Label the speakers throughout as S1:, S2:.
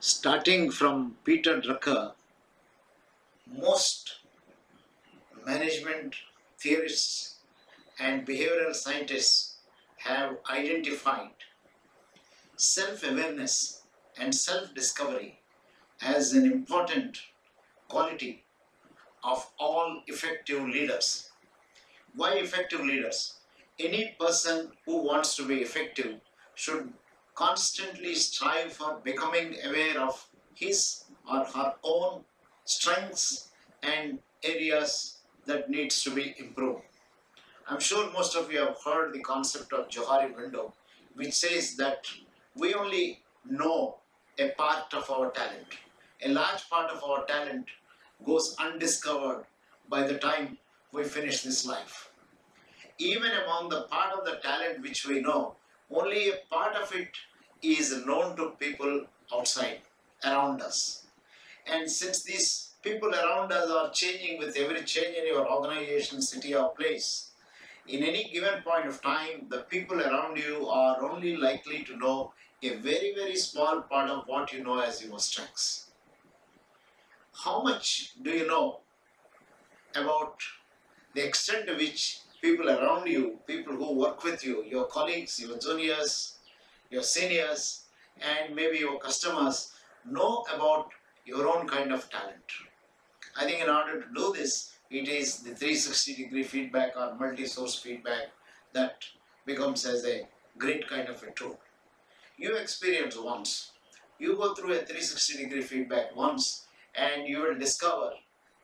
S1: Starting from Peter Drucker, most management theorists and behavioral scientists have identified self-awareness and self-discovery as an important quality of all effective leaders. Why effective leaders? Any person who wants to be effective should constantly strive for becoming aware of his or her own strengths and areas that needs to be improved. I'm sure most of you have heard the concept of Johari window, which says that we only know a part of our talent. A large part of our talent goes undiscovered by the time we finish this life. Even among the part of the talent which we know, only a part of it is known to people outside, around us. And since these people around us are changing with every change in your organization, city or place, in any given point of time, the people around you are only likely to know a very, very small part of what you know as your strengths. How much do you know about the extent to which people around you, people who work with you, your colleagues, your juniors, your seniors, and maybe your customers know about your own kind of talent? I think in order to do this, it is the 360-degree feedback or multi-source feedback that becomes as a great kind of a tool. You experience once, you go through a 360-degree feedback once, and you will discover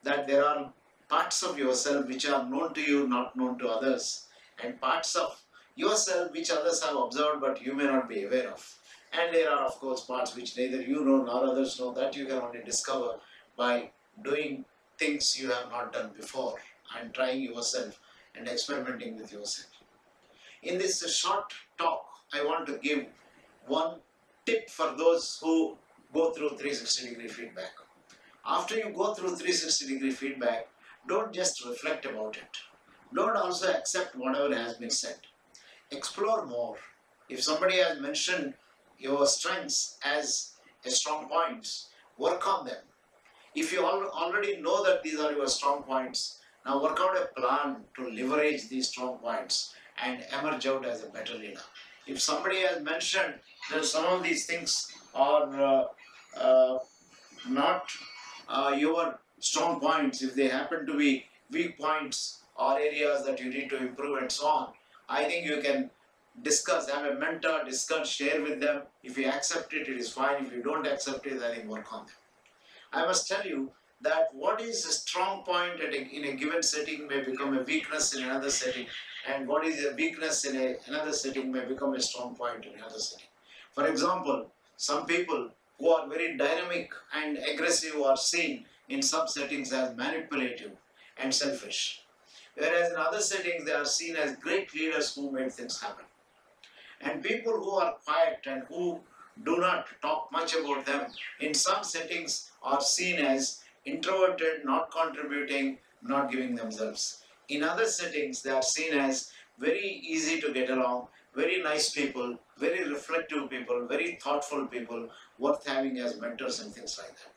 S1: that there are parts of yourself which are known to you, not known to others, and parts of yourself which others have observed but you may not be aware of. And there are, of course, parts which neither you know nor others know, that you can only discover by doing things you have not done before and trying yourself and experimenting with yourself. In this short talk, I want to give one tip for those who go through 360-degree feedback. After you go through 360-degree feedback, don't just reflect about it. Don't also accept whatever has been said. Explore more. If somebody has mentioned your strengths as a strong points, work on them. If you already know that these are your strong points, now work out a plan to leverage these strong points and emerge out as a better leader. If somebody has mentioned that some of these things are not your strong points, if they happen to be weak points or areas that you need to improve and so on, I think you can discuss, have a mentor, discuss, share with them. If you accept it, it is fine. If you don't accept it, then work on them. I must tell you that what is a strong point in a given setting may become a weakness in another setting, and what is a weakness in another setting may become a strong point in another setting. For example, some people who are very dynamic and aggressive are seen in some settings as manipulative and selfish, whereas in other settings they are seen as great leaders who made things happen. And people who are quiet and who do not talk much about them, in some settings are seen as introverted, not contributing, not giving themselves. In other settings, they are seen as very easy to get along, very nice people, very reflective people, very thoughtful people, worth having as mentors and things like that.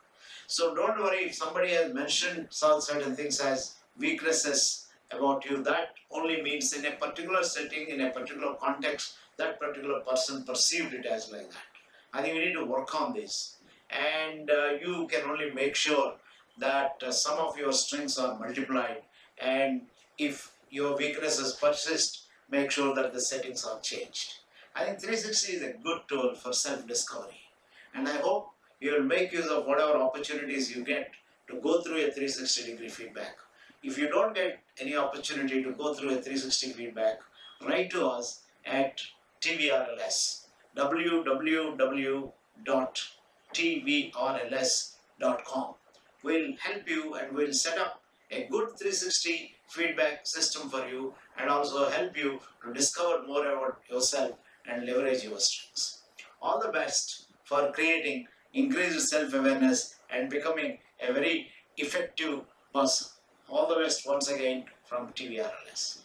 S1: So don't worry if somebody has mentioned certain things as weaknesses about you. That only means in a particular setting, in a particular context, that particular person perceived it as like that. I think we need to work on this, and you can only make sure that some of your strengths are multiplied, and if your weaknesses persist, make sure that the settings are changed. I think 360 is a good tool for self-discovery, and I hope you will make use of whatever opportunities you get to go through a 360-degree feedback. If you don't get any opportunity to go through a 360 feedback, write to us at TVRLS, www.tvrls.com. We'll help you and we'll set up a good 360 feedback system for you, and also help you to discover more about yourself and leverage your strengths. All the best for creating increased self-awareness and becoming a very effective person. All the best once again from TVRLS.